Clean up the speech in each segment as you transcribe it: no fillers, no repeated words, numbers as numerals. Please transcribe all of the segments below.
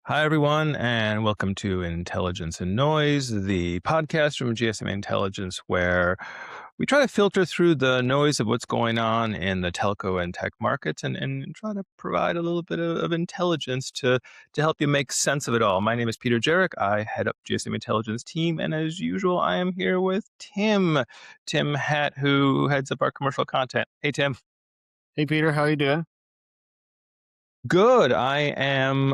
Hi, everyone, and welcome to Intelligence and Noise, the podcast from GSMA Intelligence, where we try to filter through the noise of what's going on in the telco and tech markets and try to provide a little bit of intelligence to help you make sense of it all. My name is Peter Jarich. I head up GSM Intelligence team, and as usual, I am here with Tim Hatt, who heads up our commercial content. Hey, Tim. Hey Peter, how you doing? Good. I am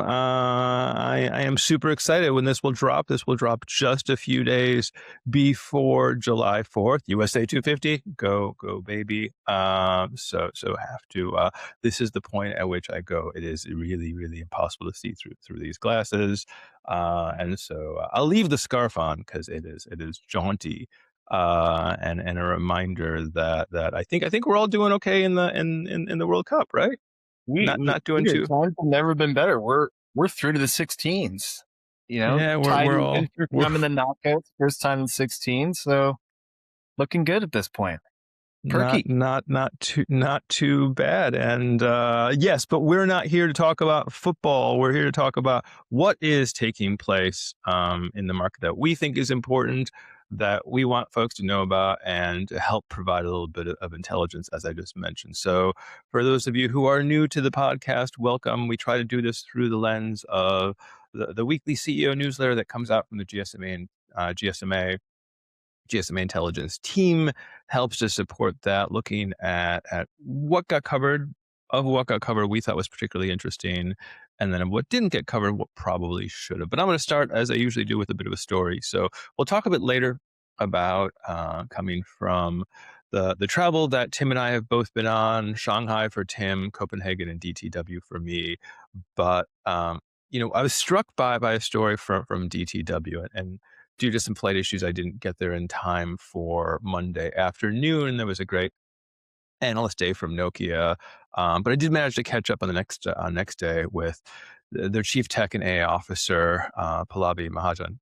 super excited when this will drop. This will drop just a few days before July 4th. USA 250. Go baby. So have to this is the point at which I go. It is really, really impossible to see through these glasses. And so I'll leave the scarf on because it is jaunty. And a reminder that I think we're all doing okay in the World Cup, right? Not doing Peter, too. times have never been better. We're through to the 16s. Yeah, Tied we're in all for we're time in the knockouts, first time in 16. So looking good at this point. Turkey. not too bad. And yes, but we're not here to talk about football. We're here to talk about what is taking place in the market that we think is important, that we want folks to know about, and to help provide a little bit of intelligence, as I just mentioned. So for those of you who are new to the podcast, welcome. We try to do this through the lens of the weekly CEO newsletter that comes out from the GSMA and GSMA Intelligence team helps to support that, looking at what got covered, of what got covered we thought was particularly interesting, and then of what didn't get covered, what probably should have. But I'm going to start, as I usually do, with a bit of a story. So we'll talk a bit later about coming from the travel that Tim and I have both been on, Shanghai for Tim, Copenhagen and DTW for me. But I was struck by a story from DTW, and due to some flight issues, I didn't get there in time for Monday afternoon. There was a great analyst day from Nokia, but I did manage to catch up on the next day with their chief tech and AI officer, Pallavi Mahajan.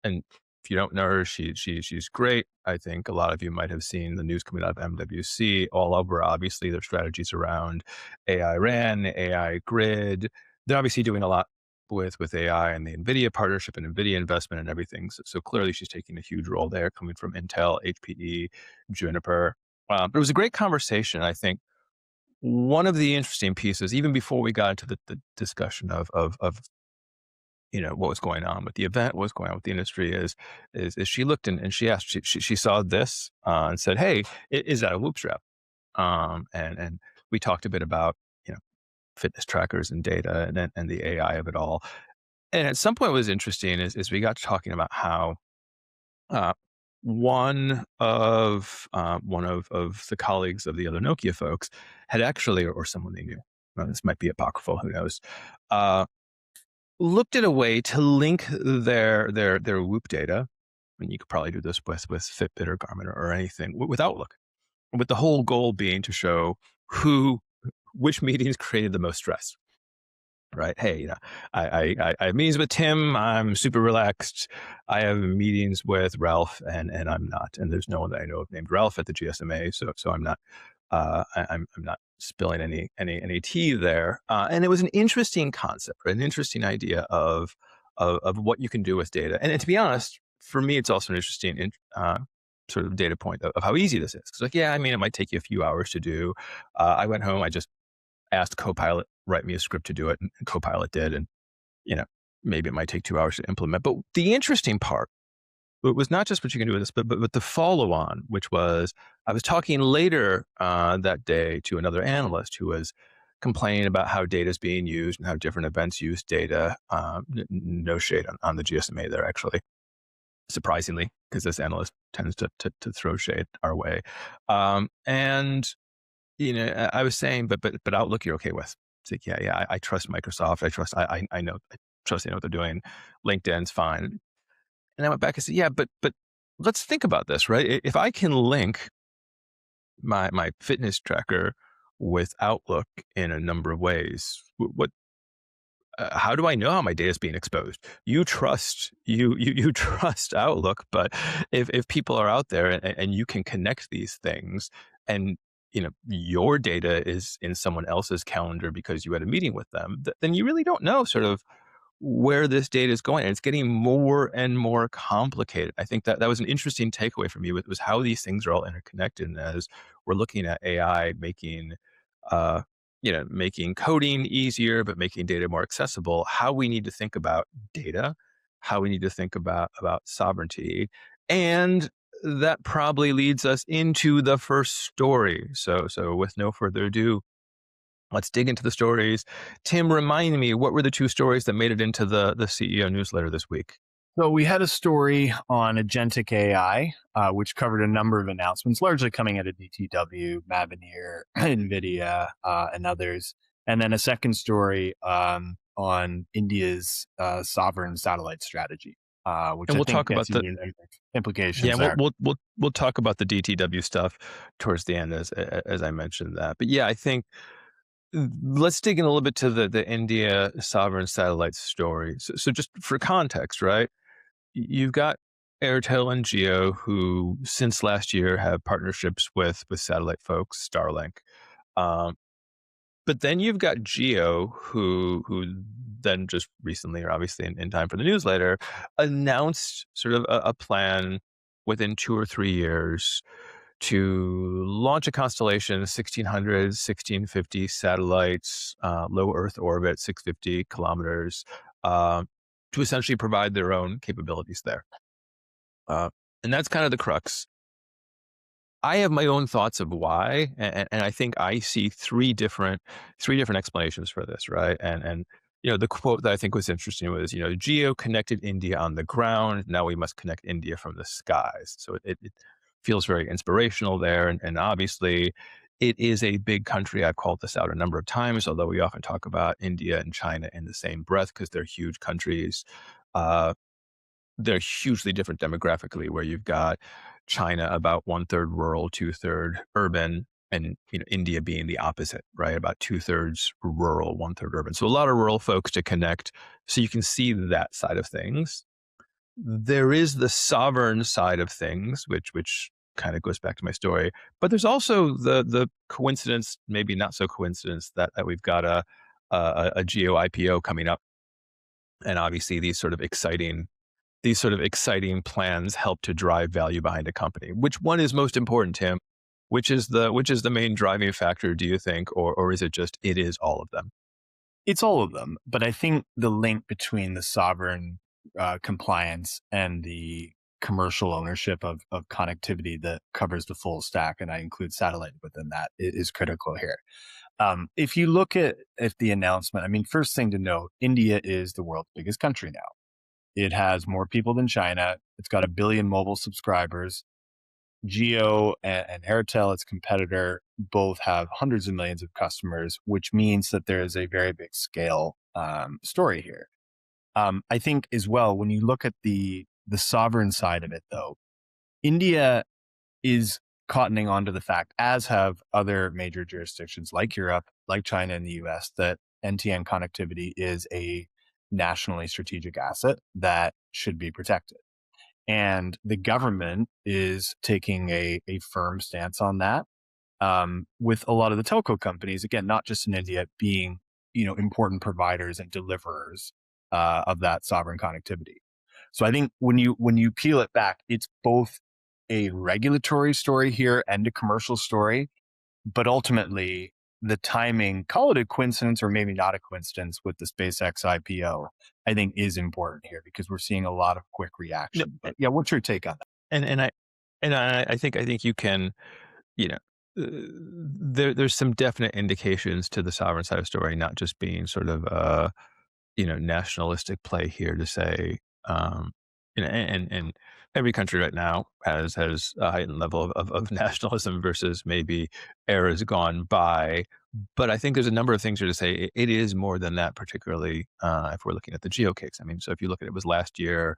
And if you don't know her, she's great. I think a lot of you might have seen the news coming out of MWC all over. Obviously, their strategies around AI RAN, AI grid. They're obviously doing a lot with AI and the NVIDIA partnership and NVIDIA investment and everything. So clearly she's taking a huge role there, coming from Intel, HPE, Juniper. But it was a great conversation. I think one of the interesting pieces, even before we got into the discussion of what was going on with the event, what was going on with the industry, is she looked and she asked, she saw this and said, "Hey, is that a loop strap?" And we talked a bit about fitness trackers and data and the AI of it all. And at some point, what was interesting is we got to talking about how uh, one of the colleagues of the other Nokia folks had actually, or someone they knew, this might be apocryphal, who knows, uh, looked at a way to link their Whoop data. And you could probably do this with Fitbit or Garmin or anything with Outlook, with the whole goal being to show which meetings created the most stress. Right. Hey, I have meetings with Tim. I'm super relaxed. I have meetings with Ralph, and I'm not. And there's no one that I know of named Ralph at the GSMA, so I'm not. I'm not spilling any tea there. And it was an interesting concept, right? An interesting idea of what you can do with data. And to be honest, for me, it's also an interesting sort of data point of how easy this is. Because I mean, it might take you a few hours to do. I went home. I just asked Copilot write me a script to do it, and Copilot did. And maybe it might take 2 hours to implement. But the interesting part, it was not just what you can do with this, but the follow-on, which was I was talking later that day to another analyst who was complaining about how data is being used and how different events use data. No shade on the GSMA there, actually, surprisingly, because this analyst tends to throw shade our way. And I was saying, but Outlook you're okay with. It's like, yeah, I trust Microsoft. I know, I trust they know what they're doing. LinkedIn's fine. And I went back and said, yeah, but let's think about this, right? If I can link my fitness tracker with Outlook in a number of ways, how do I know how my data is being exposed? You trust Outlook, but if people are out there and you can connect these things, and your data is in someone else's calendar because you had a meeting with them, then you really don't know sort of where this data is going. And it's getting more and more complicated. I think that was an interesting takeaway from you, was how these things are all interconnected. And as we're looking at AI making, uh, making coding easier, but making data more accessible, how we need to think about data, how we need to think about sovereignty, and that probably leads us into the first story. So with no further ado, let's dig into the stories. Tim, remind me, what were the two stories that made it into the CEO newsletter this week? So we had a story on Agentic AI, which covered a number of announcements, largely coming out of DTW, Mavenir, NVIDIA, and others. And then a second story on India's sovereign satellite strategy, which And I we'll think talk gets about the into the yeah, implications we'll there. we'll we'll we'll talk about the DTW stuff towards the end as I mentioned that. But yeah, I think let's dig in a little bit to the India sovereign satellite story. So just for context, right? You've got Airtel and Geo, who since last year have partnerships with satellite folks, Starlink. Um, but then you've got Geo, who then just recently, or obviously in time for the newsletter, announced sort of a plan within 2 or 3 years to launch a constellation, 1600, 1650 satellites, low Earth orbit, 650 kilometers, uh, to essentially provide their own capabilities there. Uh, and that's kind of the crux. I have my own thoughts of why, and I think I see three different explanations for this, right? And the quote that I think was interesting was, Geo connected India on the ground. Now we must connect India from the skies. So it feels very inspirational there, and obviously, it is a big country. I've called this out a number of times, although we often talk about India and China in the same breath because they're huge countries. Uh, they're hugely different demographically, where you've got China about one-third rural, two-third urban, and India being the opposite, right? About two-thirds rural, one-third urban. So a lot of rural folks to connect. So you can see that side of things. There is the sovereign side of things, which kind of goes back to my story. But there's also the coincidence, maybe not so coincidence, that we've got a Geo IPO coming up, and obviously these sort of exciting plans help to drive value behind a company. Which one is most important, Tim? Which is the main driving factor, do you think, or is it just it is all of them? It's all of them, but I think the link between the sovereign compliance and the commercial ownership of connectivity that covers the full stack, and I include satellite within that, is critical here. If you look at the announcement, I mean, first thing to note, India is the world's biggest country now. It has more people than China. It's got 1 billion mobile subscribers. Geo and Airtel, its competitor, both have hundreds of millions of customers, which means that there is a very big scale story here. I think as well, when you look at the sovereign side of it, though, India is cottoning onto the fact, as have other major jurisdictions like Europe, like China and the US, that NTN connectivity is a nationally strategic asset that should be protected. And the government is taking a firm stance on that, with a lot of the telco companies, again, not just in India, being important providers and deliverers of that sovereign connectivity. So I think when you peel it back, it's both a regulatory story here and a commercial story, but ultimately the timing, call it a coincidence or maybe not a coincidence with the SpaceX IPO, I think is important here because we're seeing a lot of quick No, reaction. But yeah, what's your take on that? and I think you can, you know, there's some definite indications to the sovereign side of story, not just being sort of nationalistic play here to say, and every country right now has a heightened level of nationalism versus maybe eras gone by. But I think there's a number of things here to say it is more than that, particularly if we're looking at the geo case. I mean, so if you look at it was last year,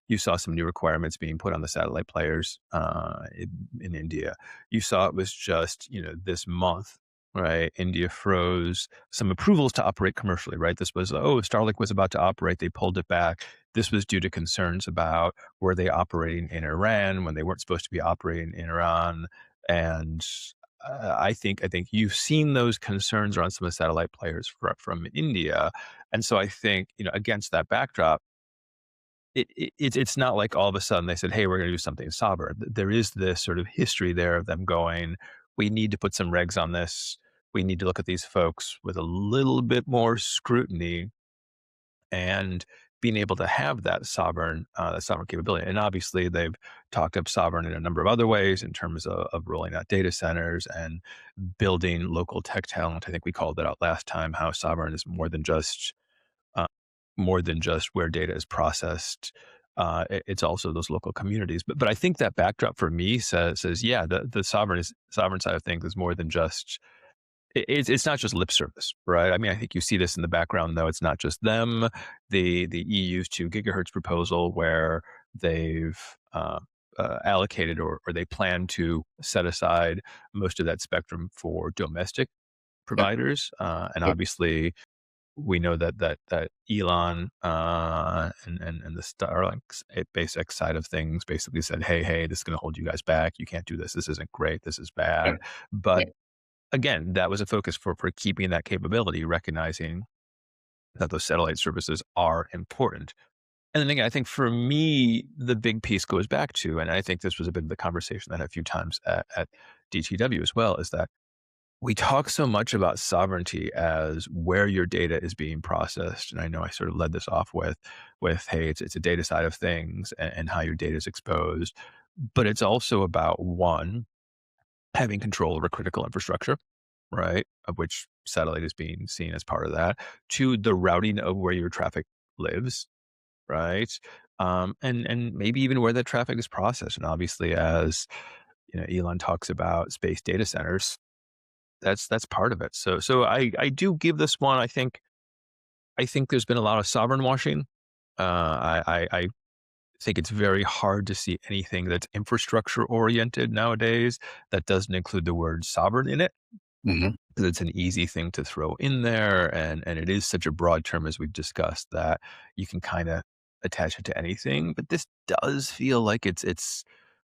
you saw some new requirements being put on the satellite players in India. You saw it was just this month, right? India froze some approvals to operate commercially, right? This was, Starlink was about to operate. They pulled it back. This was due to concerns about were they operating in Iran when they weren't supposed to be operating in Iran. And I think you've seen those concerns around some of the satellite players from India. And so I think, against that backdrop, it's not like all of a sudden they said, "Hey, we're going to do something sovereign." There is this sort of history there of them going, "We need to put some regs on this. We need to look at these folks with a little bit more scrutiny," and being able to have that sovereign capability. And obviously, they've talked up sovereign in a number of other ways in terms of rolling out data centers and building local tech talent. I think we called that out last time. How sovereign is uh, more than just where data is processed. It's also those local communities. But I think that backdrop for me says yeah, the sovereign side of things is more than just it's not just lip service, right? I mean, I think you see this in the background, though. It's not just them. The EU's 2 gigahertz proposal, where they've allocated or they plan to set aside most of that spectrum for domestic Yep. providers, and Yep. obviously we know that Elon and the Starlink SpaceX side of things basically said, hey, this is going to hold you guys back. You can't do this. This isn't great. This is Yep. bad. But Yep. again, that was a focus for keeping that capability, recognizing that those satellite services are important. And then again, I think for me, the big piece goes back to, and I think this was a bit of the conversation that I had a few times at DTW as well, is that we talk so much about sovereignty as where your data is being processed. And I know I sort of led this off with hey, it's a data side of things and how your data is exposed. But it's also about one, having control over critical infrastructure, right? Of which satellite is being seen as part of that. Two, the routing of where your traffic lives, right? And maybe even where that traffic is processed. And obviously, as Elon talks about space data centers, that's part of it. So I do give this one. I think there's been a lot of sovereign washing. I think it's very hard to see anything that's infrastructure oriented nowadays that doesn't include the word sovereign in it, Mhm. because it's an easy thing to throw in there, and it is such a broad term as we've discussed that you can kind of attach it to anything. But this does feel like it's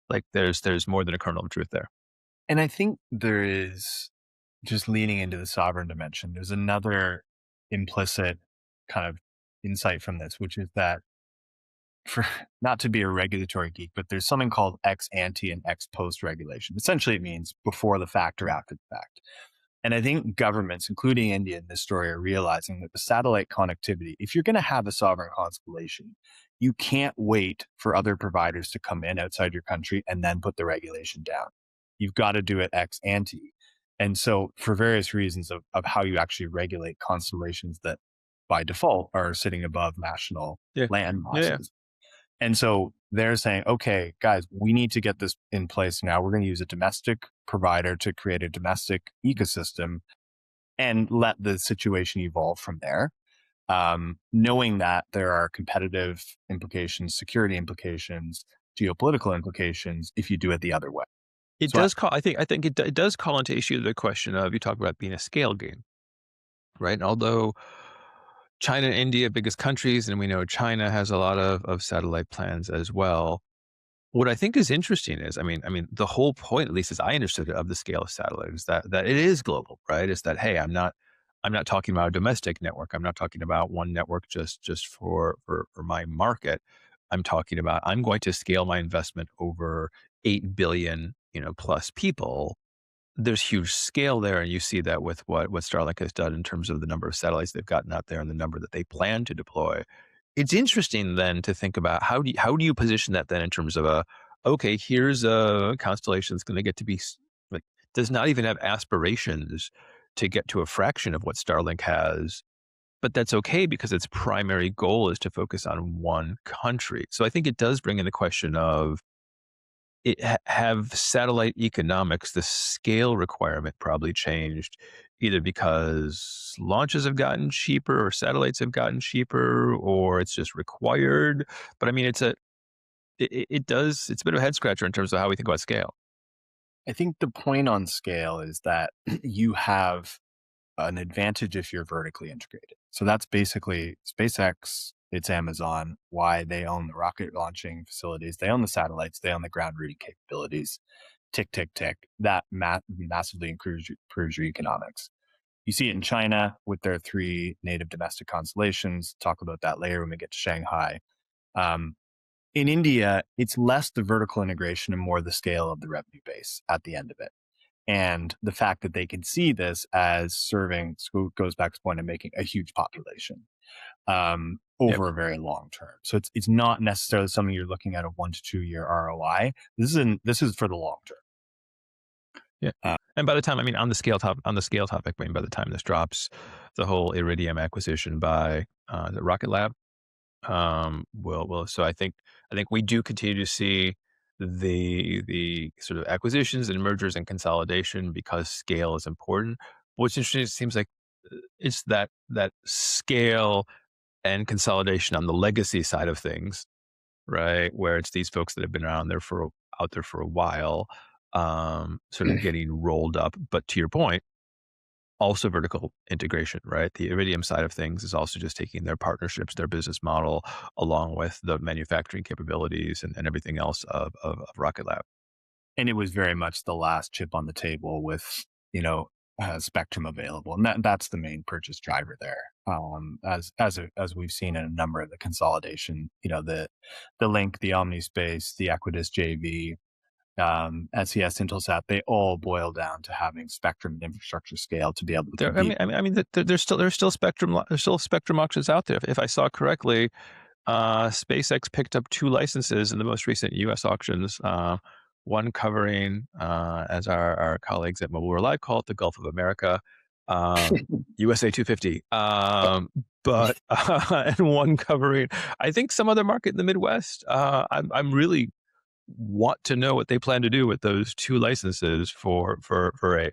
like there's more than a kernel of truth there. And I think there is, just leaning into the sovereign dimension, there's another implicit kind of insight from this, which is that, for not to be a regulatory geek, but there's something called ex ante and ex post regulation. Essentially, it means before the fact or after the fact. And I think governments, including India in this story, are realizing that the satellite connectivity, if you're going to have a sovereign constellation, you can't wait for other providers to come in outside your country and then put the regulation down. You've got to do it ex ante. And so, for various reasons of how you actually regulate constellations that by default are sitting above national Yeah, land yeah, yeah. masses. And so they're saying, okay, guys, we need to get this in place now. We're going to use a domestic provider to create a domestic ecosystem and let the situation evolve from there. Knowing that there are competitive implications, security implications, geopolitical implications if you do it the other way. It So, does call. I think it does call into issue the question of you talk about being a scale game, right? And although China and India, biggest countries, and we know China has a lot of satellite plans as well. What I think is interesting is, I mean, the whole point, at least as I understood it, of the scale of satellite is that it is global, right? Is that hey, I'm not talking about a domestic network. I'm not talking about one network just for my market. I'm talking about I'm going to scale my investment over 8 billion plus people. There's huge scale there, and you see that with what Starlink has done in terms of the number of satellites they've gotten out there and the number that they plan to deploy. It's interesting then to think about how do you position that then in terms of okay, here's a constellation that's going to get to be like does not even have aspirations to get to a fraction of what Starlink has, but that's okay because its primary goal is to focus on one country. So I think it does bring in the question of have satellite economics, the scale requirement probably changed either because launches have gotten cheaper or satellites have gotten cheaper or it's just required. But I mean, it's a bit of a head scratcher in terms of how we think about scale. I think the point on scale is that you have an advantage if you're vertically integrated. So that's basically SpaceX, it's Amazon, why they own the rocket launching facilities, they own the satellites, they own the ground routing capabilities. Tick, tick, tick. That massively improves your economics. You see it in China with their 3 native domestic constellations. Talk about that later when we get to Shanghai. Um, in India, it's less the vertical integration and more the scale of the revenue base at the end of it. And the fact that they can see this as serving, so goes back to the point of making a huge population Yep. over a very long term. So it's not necessarily something you're looking at a 1 to 2 year ROI. This is for the long term. Yeah. Uh, And by the time, I mean, on the scale topic, I mean, by the time this drops, the whole Iridium acquisition by the Rocket Lab will. So I think we do continue to see the sort of acquisitions and mergers and consolidation because scale is important. What's interesting, it seems like it's that scale and consolidation on the legacy side of things, right? Where it's these folks that have been out there for a while, sort of getting rolled up. But to your point, also vertical integration, right? The Iridium side of things is also just taking their partnerships, their business model, along with the manufacturing capabilities and everything else of Rocket Lab. and it was very much the last chip on the table with, spectrum available. And that's the main purchase driver there. As we've seen in a number of the consolidation, the Link, the Omnispace, the Equitas JV, SES, Intelsat, they all boil down to having spectrum and infrastructure scale to be able to There, I mean, compete. there's still spectrum auctions out there. If I saw correctly, SpaceX picked up 2 licenses in the most recent U.S. auctions. One covering, as our colleagues at Mobile Rely call it, the Gulf of America, USA 250. But and one covering, I think, some other market in the Midwest. I'm really want to know what they plan to do with those 2 licenses for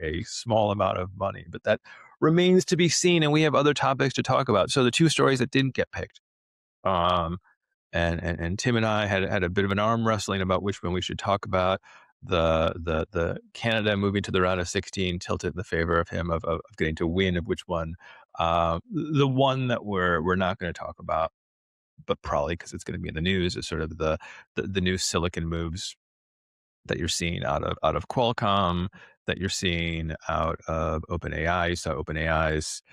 a small amount of money, but that remains to be seen. And we have other topics to talk about. So the 2 stories that didn't get picked. Um, and Tim and I had a bit of an arm wrestling about which one we should talk about. The Canada moving to the round of 16 tilted in the favor of him of getting to win of which one. The one that we're not going to talk about, but probably because it's going to be in the news, is sort of the new silicon moves that you're seeing out of Qualcomm, that you're seeing out of OpenAI. So OpenAI's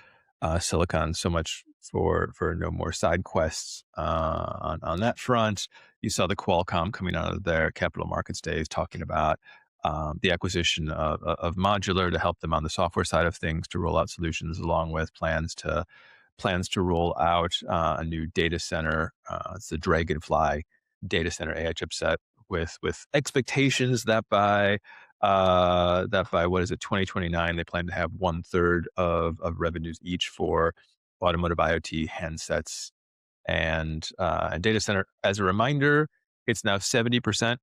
Silicon, so much for no more side quests on that front. You saw the Qualcomm coming out of their capital markets days talking about the acquisition of Modular to help them on the software side of things to roll out solutions, along with plans to roll out a new data center. It's the Dragonfly data center AI chipset with expectations that by what is it, 2029, they plan to have 1/3 of revenues each for automotive IoT handsets and data center. As a reminder, it's now 70%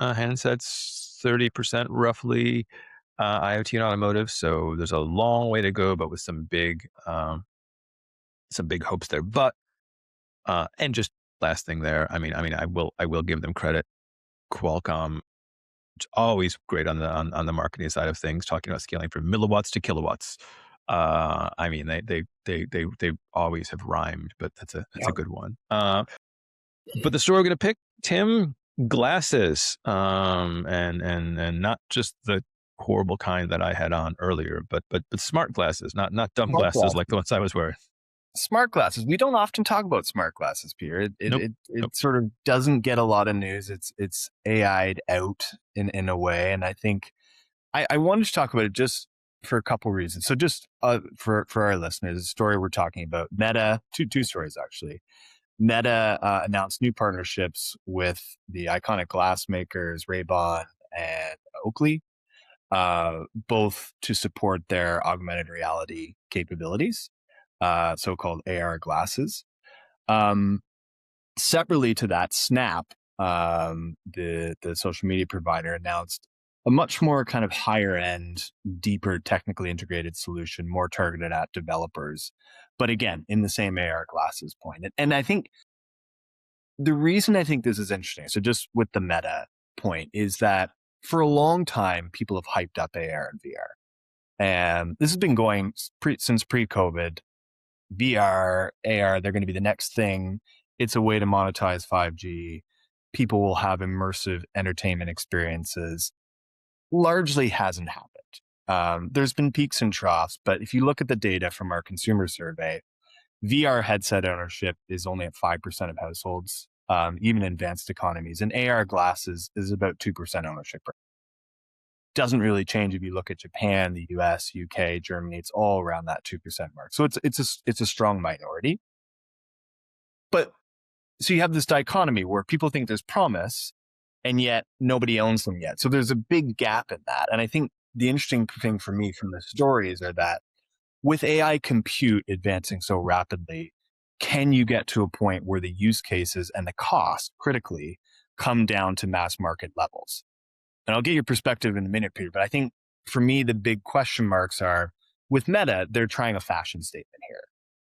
handsets, 30% roughly IoT and automotive. So there's a long way to go, but with some big hopes there. But and just last thing there, I will give them credit. Qualcomm, it's always great on the marketing side of things, talking about scaling from milliwatts to kilowatts. They always have rhymed, but that's a good one. But the story we're gonna pick, Tim, glasses, and not just the horrible kind that I had on earlier, but smart glasses, not dumb Smart glasses like glasses. the ones I was wearing. Smart glasses. We don't often talk about smart glasses, Peter. It it, Nope. it, Nope. it sort of doesn't get a lot of news. It's AI'd out in a way, and I think I wanted to talk about it just for a couple reasons. So just for our listeners, the story we're talking about, Meta, two stories actually. Meta announced new partnerships with the iconic glass makers Ray-Ban and Oakley, both to support their augmented reality capabilities, so-called AR glasses. Um, Separately to that, Snap, the social media provider, announced a much more kind of higher end, deeper, technically integrated solution, more targeted at developers. But again, in the same AR glasses point. And I think the reason I think this is interesting, so just with the Meta point, is that for a long time, people have hyped up AR and VR. And this has been going since pre-COVID. VR, AR, they're going to be the next thing. It's a way to monetize 5G. People will have immersive entertainment experiences. Largely hasn't happened. There's been peaks and troughs, but if you look at the data from our consumer survey, VR headset ownership is only at 5% of households, even in advanced economies. And AR glasses is about 2% ownership. Doesn't really change if you look at Japan, the US, UK, Germany. It's all around that 2% mark. So it's a strong minority. But so you have this dichotomy where people think there's promise and yet nobody owns them yet. So there's a big gap in that. And I think the interesting thing for me from the stories are that with AI compute advancing so rapidly, can you get to a point where the use cases and the cost critically come down to mass market levels? And I'll get your perspective in a minute, Peter, but I think for me, the big question marks are with Meta, they're trying a fashion statement here.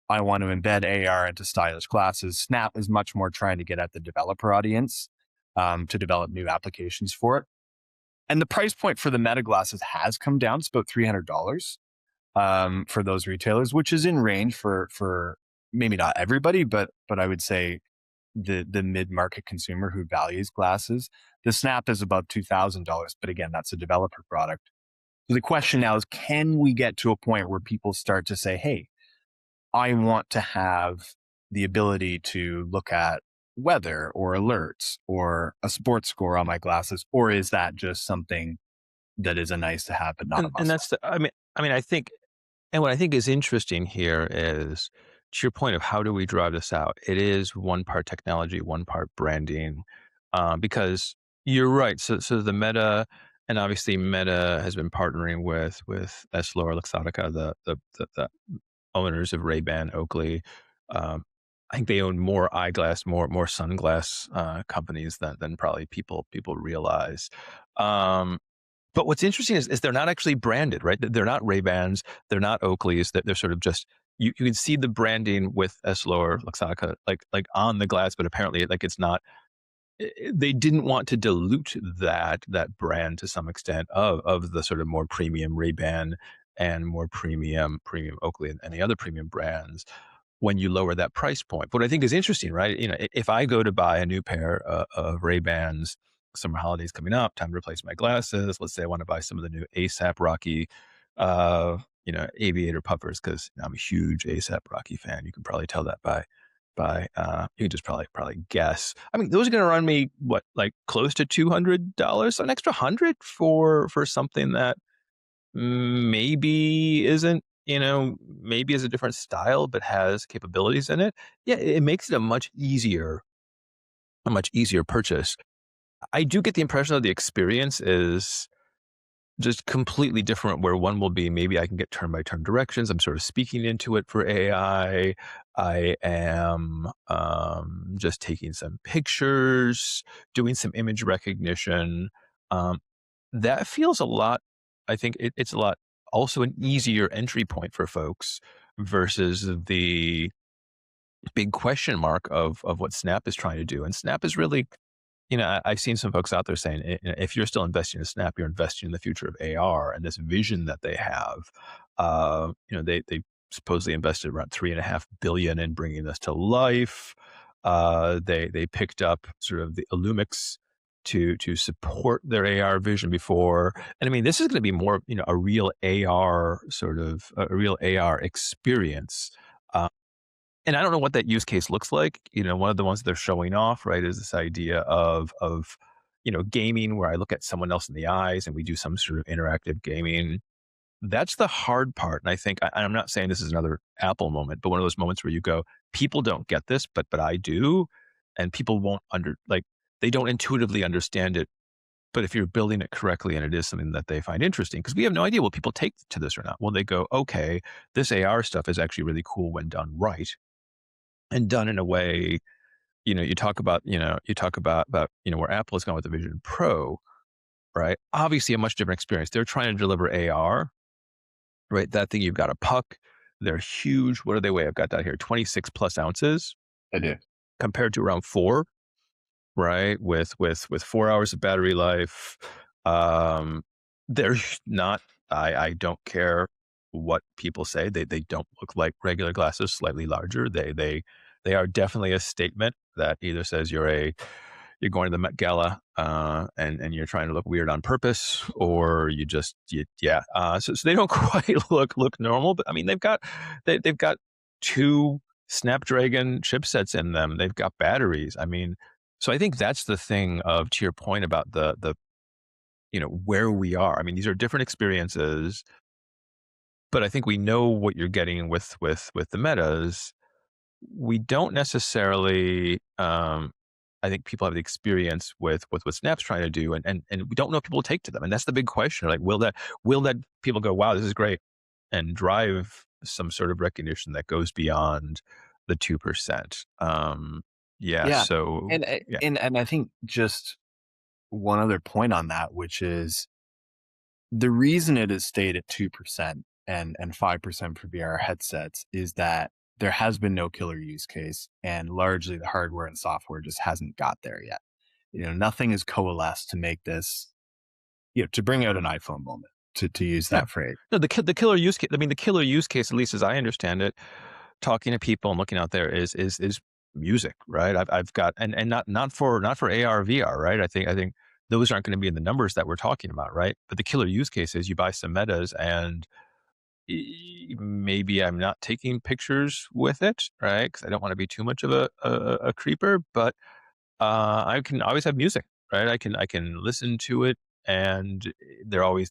I want to embed AR into stylish glasses. Snap is much more trying to get at the developer audience to develop new applications for it. And the price point for the Meta glasses has come down. It's about $300 for those retailers, which is in range for maybe not everybody, but I would say the mid-market consumer who values glasses. The Snap is above $2,000, but again, that's a developer product. So the question now is, can we get to a point where people start to say, hey, I want to have the ability to look at weather or alerts or a sports score on my glasses? Or is that just something that is a nice to have, but not a And must that's I think, and what I think is interesting here is to your point of how do we drive this out? It is one part technology, one part branding, because you're right. So the Meta, and obviously Meta has been partnering with EssilorLuxottica, the owners of Ray-Ban, Oakley. I think they own more eyeglass, more sunglass companies than probably people realize. But what's interesting is they're not actually branded, right? They're not Ray-Bans, they're not Oakleys. They're sort of just you can see the branding with EssilorLuxottica like on the glass, but apparently like it's not. They didn't want to dilute that brand to some extent of the sort of more premium Ray-Ban and more premium Oakley and the other premium brands when you lower that price point. But what I think is interesting, right? You know, if I go to buy a new pair of Ray-Bans, summer holidays coming up, time to replace my glasses. Let's say I want to buy some of the new ASAP Rocky, aviator puffers because I'm a huge ASAP Rocky fan. You can probably tell that you can just probably guess. I mean, those are going to run me what, like close to $200, an extra 100 for something that maybe isn't, maybe is a different style, but has capabilities in it. Yeah, it makes it a much easier purchase. I do get the impression that the experience is just completely different, where one will be maybe I can get turn by turn directions. I'm sort of speaking into it for AI. I am just taking some pictures, doing some image recognition. Um, that feels a lot. I think it's a lot also an easier entry point for folks versus the big question mark of what Snap is trying to do. And Snap is really, I've seen some folks out there saying, if you're still investing in Snap, you're investing in the future of AR and this vision that they have. They supposedly invested around $3.5 billion in bringing this to life. They picked up sort of the Illumix to support their AR vision before. And I mean, this is going to be more, a real AR a real AR experience. And I don't know what that use case looks like. One of the ones they're showing off, right, is this idea of gaming where I look at someone else in the eyes and we do some sort of interactive gaming. That's the hard part. And I think I'm not saying this is another Apple moment, but one of those moments where you go, people don't get this, but I do, and people won't they don't intuitively understand it. But if you're building it correctly and it is something that they find interesting, because we have no idea will people take to this or not. Well, they go, okay, this AR stuff is actually really cool when done right and done in a way, you talk about where Apple has gone with the Vision Pro, right? Obviously a much different experience. They're trying to deliver AR, right? That thing, you've got a puck. They're huge. What do they weigh? I've got that here, 26 plus ounces I do. compared to around 4, right? With 4 hours of battery life. They're not, I don't care what people say. They don't look like regular glasses, slightly larger. They are definitely a statement that either says you're you're going to the Met Gala, and you're trying to look weird on purpose, or yeah. So they don't quite look normal, but I mean they've got two Snapdragon chipsets in them. They've got batteries. I mean, so I think that's the thing of, to your point about the where we are. I mean, these are different experiences, but I think we know what you're getting with the metas. We don't necessarily, I think people have the experience with what Snap's trying to do, and we don't know if people will take to them, and that's the big question. Like, will that people go, wow, this is great, and drive some sort of recognition that goes beyond the 2%? Yeah. Yeah. So And, yeah, and I think just one other point on that, which is the reason it has stayed at 2% and 5% for VR headsets is that there has been no killer use case, and largely the hardware and software just hasn't got there yet. Nothing has coalesced to make this, to bring out an iPhone moment, to use yeah. that phrase. No, the killer use case. I mean, the killer use case, at least as I understand it, talking to people and looking out there, is music, right? I've got, and not for AR VR, right? I think those aren't going to be in the numbers that we're talking about, right? But the killer use case is you buy some metas, and maybe I'm not taking pictures with it, right? Because I don't want to be too much of a creeper, but I can always have music, right? I can listen to it, and they're always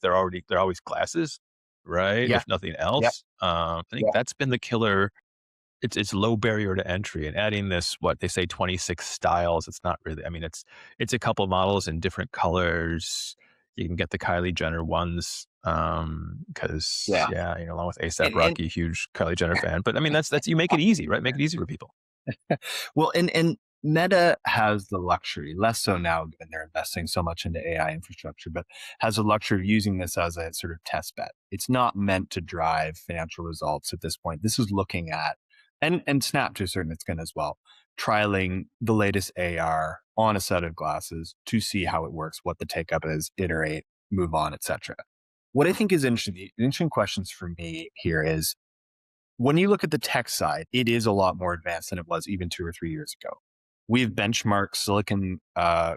classes, right? Yeah. If nothing Yeah. else, I think that's been the killer. It's low barrier to entry, and adding this, what they say, 26 styles. It's not really. I mean, it's a couple models in different colors. You can get the Kylie Jenner ones, because Yeah. yeah, along with ASAP And Rocky, huge Kylie Jenner fan. But I mean, that's you make it easy, right? Make it easy for people. well, and Meta has the luxury, less so now given they're investing so much into AI infrastructure, but has the luxury of using this as a sort of test bet. It's not meant to drive financial results at this point. This is looking at, and Snap to a certain extent as well, trialing the latest AR on a set of glasses to see how it works, what the take up is, iterate, move on, etc. What I think is interesting, the interesting questions for me here is, when you look at the tech side, it is a lot more advanced than it was even 2 or 3 years ago. We've benchmarked silicon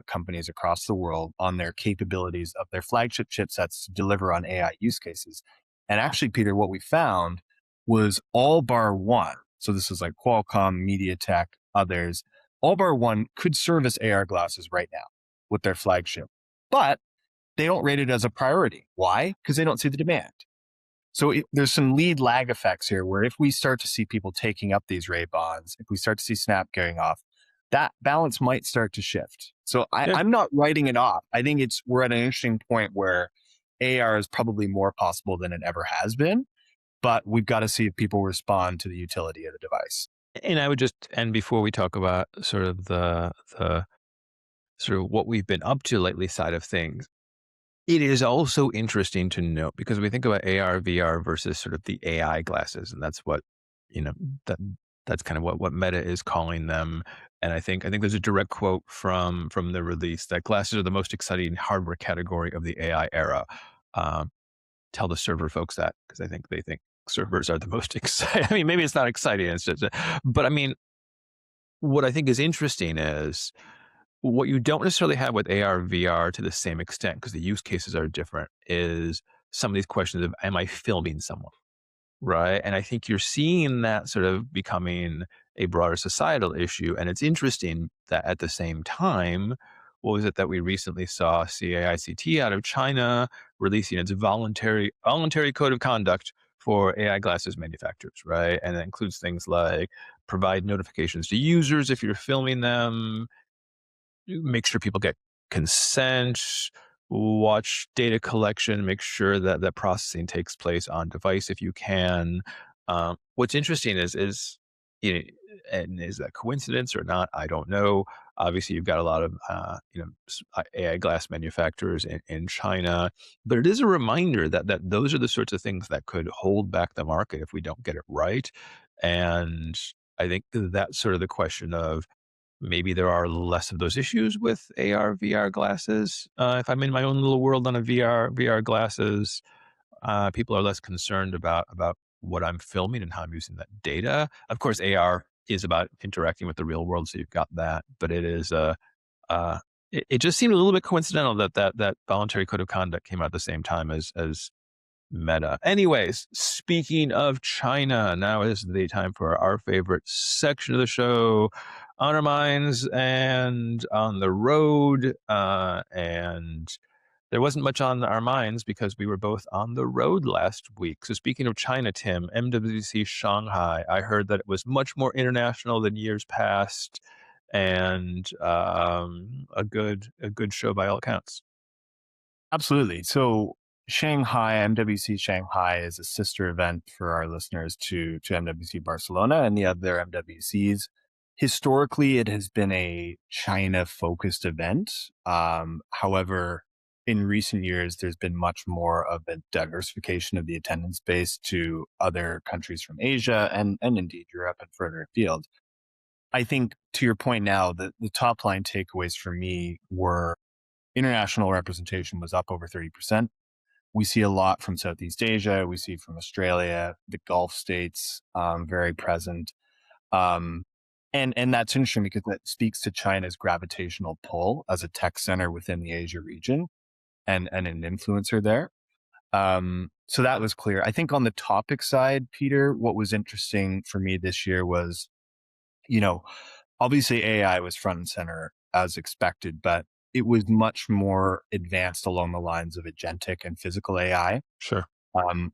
companies across the world on their capabilities of their flagship chipsets to deliver on AI use cases. And actually, Peter, what we found was all bar one. So this is like Qualcomm, MediaTek, others. All bar one could service AR glasses right now with their flagship, but they don't rate it as a priority. Why? Because they don't see the demand. So there's some lead lag effects here where if we start to see people taking up these Ray bonds, if we start to see Snap going off, that balance might start to shift. So Yeah. I'm not writing it off. I think we're at an interesting point where AR is probably more possible than it ever has been, but we've got to see if people respond to the utility of the device. And I would just, and before we talk about sort of the sort of what we've been up to lately side of things, it is also interesting to note, because we think about AR, VR versus sort of the AI glasses, and that's what, you know, that that's kind of what Meta is calling them. And I think there's a direct quote from the release that glasses are the most exciting hardware category of the AI era. Um, Tell the server folks that, because I think they think servers are the most exciting. I mean, maybe it's not exciting, it's just, but I mean, what I think is interesting is what you don't necessarily have with AR, VR to the same extent, because the use cases are different, is some of these questions of, am I filming someone? Right. And I think you're seeing that sort of becoming a broader societal issue. And it's interesting that at the same time, what was it that we recently saw CAICT out of China releasing its voluntary code of conduct for AI glasses manufacturers, right? And that includes things like provide notifications to users if you're filming them, make sure people get consent, watch data collection, make sure that that processing takes place on device if you can. What's interesting is you know, and is that coincidence or not? I don't know. Obviously, you've got a lot of AI glass manufacturers in China, but it is a reminder that those are the sorts of things that could hold back the market if we don't get it right. And I think that's sort of the question of, maybe there are less of those issues with AR, VR glasses. If I'm in my own little world on a VR glasses, people are less concerned about what I'm filming and how I'm using that data. Of course, AR is about interacting with the real world, so you've got that. But it is Uh, it just seemed a little bit coincidental that voluntary code of conduct came out at the same time as Meta. Anyways, speaking of China, now is the time for our favorite section of the show, on our minds and on the road. And there wasn't much on our minds because we were both on the road last week. So speaking of China, Tim, MWC Shanghai, I heard that it was much more international than years past, and a good show by all accounts. Absolutely. So Shanghai, MWC Shanghai is a sister event for our listeners to MWC Barcelona and the other MWCs. Historically, it has been a China focused event. However, in recent years, there's been much more of a diversification of the attendance base to other countries from Asia and indeed Europe and further afield. I think to your point now, the top line takeaways for me were international representation was up over 30%. We see a lot from Southeast Asia. We see from Australia, the Gulf states, very present. Um, and that's interesting because that speaks to China's gravitational pull as a tech center within the Asia region and an influencer there. So that was clear. I think on the topic side, Peter, what was interesting for me this year was, you know, obviously AI was front and center as expected, but it was much more advanced along the lines of agentic and physical AI. Sure.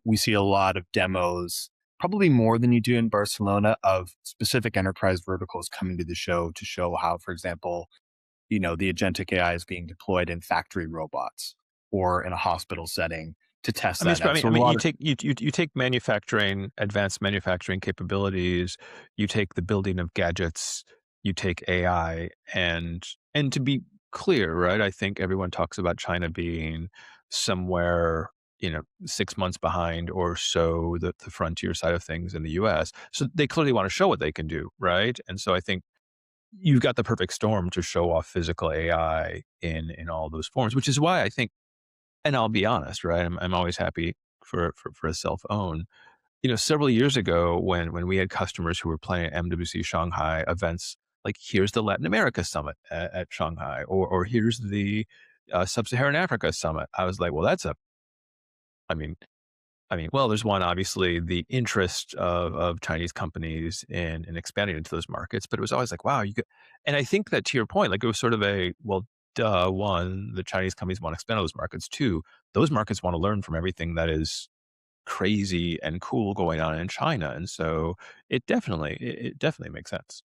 We see a lot of demos, probably more than you do in Barcelona, of specific enterprise verticals coming to the show to show how, for example, the agentic AI is being deployed in factory robots or in a hospital setting to test I mean, that sp- I out. mean, So I a mean, lot you of take you take manufacturing, advanced manufacturing capabilities, you take the building of gadgets, you take AI, and to be clear, right? I think everyone talks about China being somewhere, 6 months behind or so the frontier side of things in the U.S. So they clearly want to show what they can do, right? And so I think you've got the perfect storm to show off physical AI in all those forms, which is why I think, and I'll be honest, right? I'm always happy for a self own. Several years ago, when we had customers who were planning MWC Shanghai events, like here's the Latin America summit at Shanghai, or here's the Sub-Saharan Africa summit. I was like, well, I mean, well, there's one, obviously, the interest of Chinese companies in expanding into those markets, but it was always like, wow, you could, and I think that to your point, like it was sort of well, duh, one, the Chinese companies want to expand those markets. Two, those markets want to learn from everything that is crazy and cool going on in China. And so it definitely makes sense.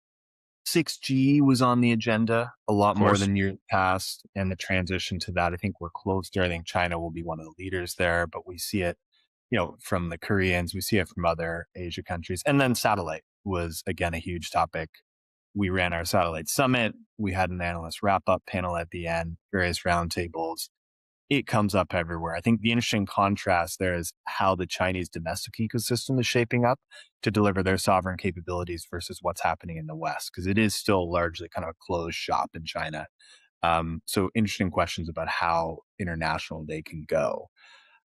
6G was on the agenda a Of lot more course. than years past, and the transition to that, I think we're close to. I think China will be one of the leaders there, but we see it, from the Koreans, we see it from other Asia countries. And then satellite was again a huge topic. We ran our satellite summit. We had an analyst wrap up panel at the end, various roundtables. It comes up everywhere. I think the interesting contrast there is how the Chinese domestic ecosystem is shaping up to deliver their sovereign capabilities versus what's happening in the West, because it is still largely kind of a closed shop in China. So interesting questions about how international they can go.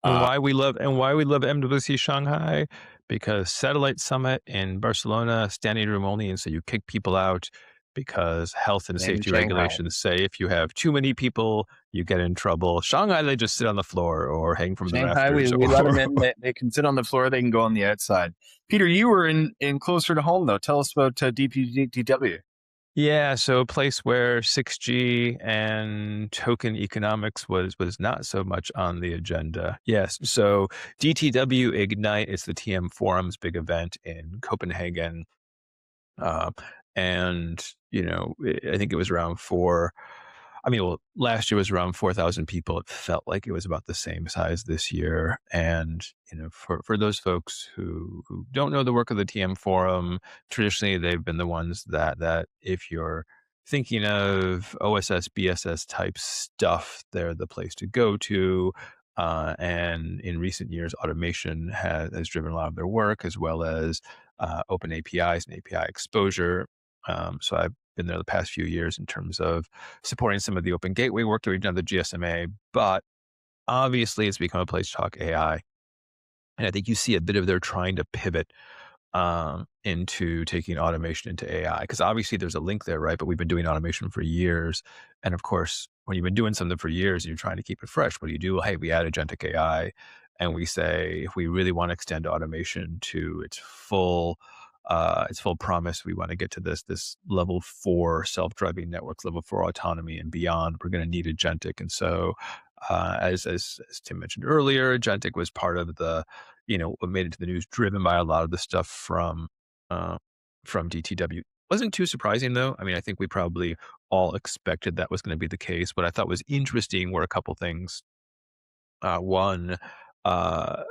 And Uh, why we love MWC Shanghai, because Satellite Summit in Barcelona, standing room only, and so you kick people out because health and in safety Shanghai, regulations say if you have too many people, you get in trouble. Shanghai, they just sit on the floor or hang from the Shanghai, we, rafters. we let them in. They can sit on the floor. They can go on the outside. Peter, you were in closer to home though. Tell us about DTW. Yeah, so a place where 6G and token economics was not so much on the agenda. Yes, so DTW Ignite is the TM Forum's big event in Copenhagen. Uh, and, I think it was around well, last year was around 4,000 people. It felt like it was about the same size this year. And, for those folks who don't know the work of the TM Forum, traditionally they've been the ones that if you're thinking of OSS, BSS type stuff, they're the place to go to. And in recent years, automation has driven a lot of their work, as well as open APIs and API exposure. So I've been there the past few years in terms of supporting some of the open gateway work that we've done at the GSMA, but obviously it's become a place to talk AI. And I think you see a bit of their trying to pivot into taking automation into AI. Because obviously there's a link there, right? But we've been doing automation for years. And of course, when you've been doing something for years and you're trying to keep it fresh, what do you do? Hey, we add agentic AI and we say, if we really want to extend automation to its full promise, we want to get to this level 4 self-driving networks, level 4 autonomy and beyond. We're going to need agentic. And so, as Tim mentioned earlier, agentic was part of what made it to the news, driven by a lot of the stuff uh, from DTW. Wasn't too surprising though. I mean, I think we probably all expected that was going to be the case. What I thought was interesting were a couple things. One, uh,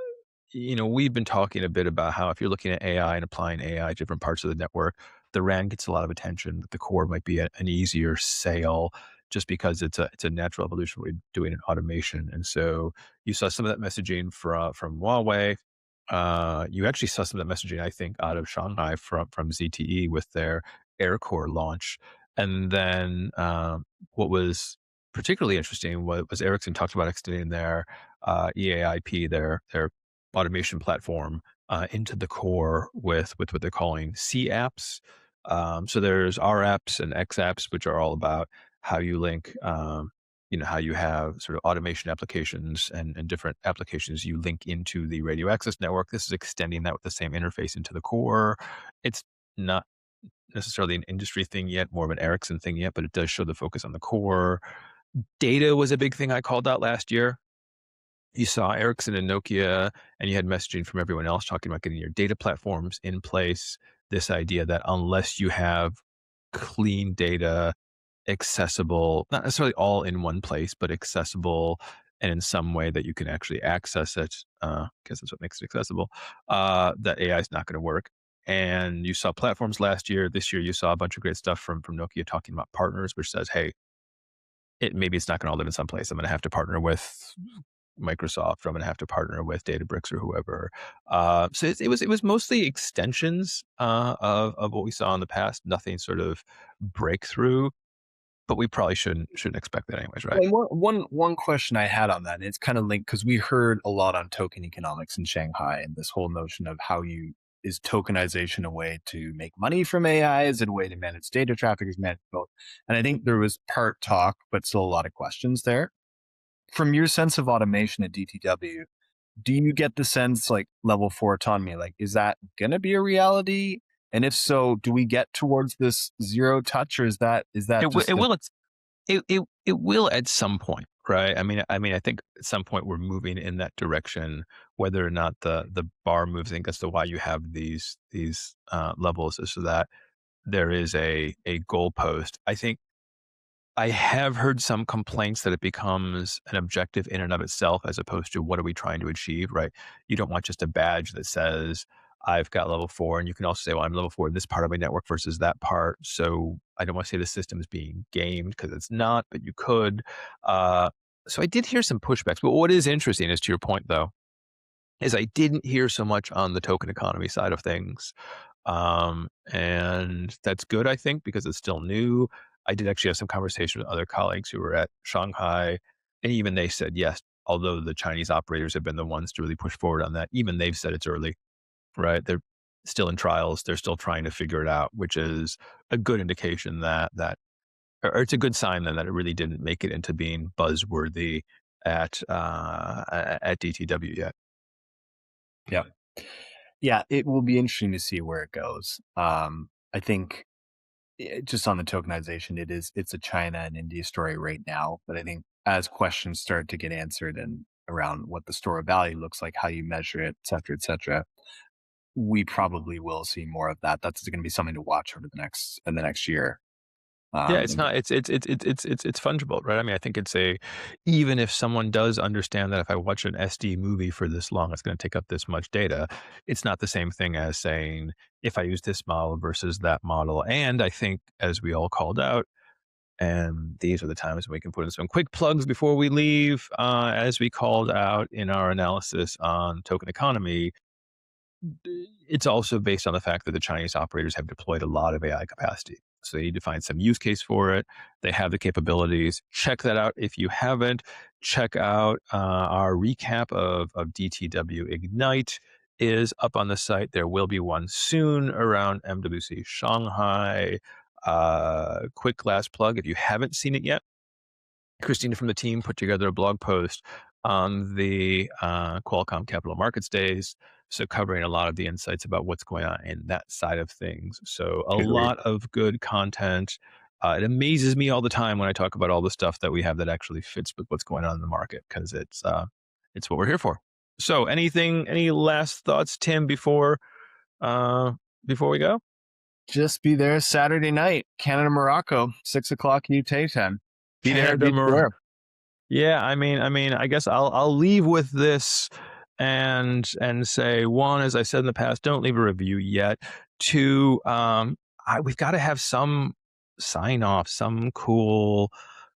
we've been talking a bit about how if you're looking at AI and applying AI to different parts of the network, the RAN gets a lot of attention, but the core might be an easier sale just because it's a natural evolution we're doing in automation. And so you saw some of that messaging from Huawei. You actually saw some of that messaging, I think, out of Shanghai from ZTE with their Air Core launch. And then what was particularly interesting was Ericsson talked about extending their EAIP, their automation platform, into the core with what they're calling C apps. So there's R apps and X apps, which are all about how you link, how you have sort of automation applications and different applications you link into the radio access network. This is extending that with the same interface into the core. It's not necessarily an industry thing yet, more of an Ericsson thing yet, but it does show the focus on the core. Data was a big thing I called out last year. You saw Ericsson and Nokia, and you had messaging from everyone else talking about getting your data platforms in place. This idea that unless you have clean data, accessible, not necessarily all in one place, but accessible and in some way that you can actually access it, because that's what makes it accessible, that AI is not going to work. And you saw platforms last year. This year, you saw a bunch of great stuff from Nokia talking about partners, which says, hey, maybe it's not going to all live in some place. I'm going to have to partner with Microsoft. I'm going to have to partner with Databricks or whoever. So it was mostly extensions of what we saw in the past. Nothing sort of breakthrough, but we probably shouldn't expect that anyways, right? Well, one question I had on that, and it's kind of linked because we heard a lot on token economics in Shanghai and this whole notion of how you is tokenization a way to make money from AI? Is it a way to manage data traffic? Is manage both? And I think there was part talk, but still a lot of questions there. From your sense of automation at DTW, do you get the sense like level 4 autonomy? Like, is that going to be a reality? And if so, do we get towards this zero touch, or is that It just will. It will at some point, right? I think at some point we're moving in that direction. Whether or not the bar moves, I think that's the why you have these levels, is so that there is a goalpost. I think I have heard some complaints that it becomes an objective in and of itself, as opposed to what are we trying to achieve, right? You don't want just a badge that says, I've got level 4. And you can also say, well, I'm level 4 in this part of my network versus that part. So I don't want to say the system is being gamed because it's not, but you could. So I did hear some pushbacks. But what is interesting is, to your point, though, is I didn't hear so much on the token economy side of things. And that's good, I think, because it's still new. I did actually have some conversation with other colleagues who were at Shanghai, and even they said, yes, although the Chinese operators have been the ones to really push forward on that, even they've said it's early, right? They're still in trials. They're still trying to figure it out, which is a good indication or it's a good sign then that it really didn't make it into being buzzworthy at DTW yet. yeah. Yeah, it will be interesting to see where it goes. I think just on the tokenization, it's a China and India story right now. But I think as questions start to get answered and around what the store of value looks like, how you measure it, et cetera, we probably will see more of that. That's going to be something to watch over the next year. Yeah, Um, it's not. It's fungible, right? I mean, I think even if someone does understand that if I watch an SD movie for this long, it's going to take up this much data. It's not the same thing as saying if I use this model versus that model. And I think, as we all called out, and these are the times when we can put in some quick plugs before we leave. As we called out in our analysis on token economy, it's also based on the fact that the Chinese operators have deployed a lot of AI capacity. So they need to find some use case for it. They have the capabilities. Check that out. If you haven't, check out our recap of DTW Ignite. is up on the site. There will be one soon around MWC Shanghai. Quick last plug, if you haven't seen it yet, Christina from the team put together a blog post on the Qualcomm Capital Markets Days, so covering a lot of the insights about what's going on in that side of things. So a lot of good content. It amazes me all the time when I talk about all the stuff that we have that actually fits with what's going on in the market, because it's what we're here for. So any last thoughts, Tim, before we go? Just be there Saturday night, Canada, Morocco, 6:00 UK time. Be there. Yeah, I mean, I guess I'll leave with this and say, one, as I said in the past, don't leave a review yet. Two, we've got to have some sign off, some cool.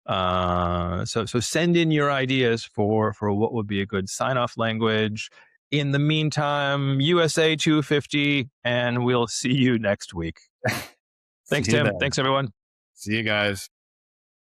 So send in your ideas for what would be a good sign off language. In the meantime, USA 250, and we'll see you next week. Thanks, Tim. Thanks, everyone. See you guys.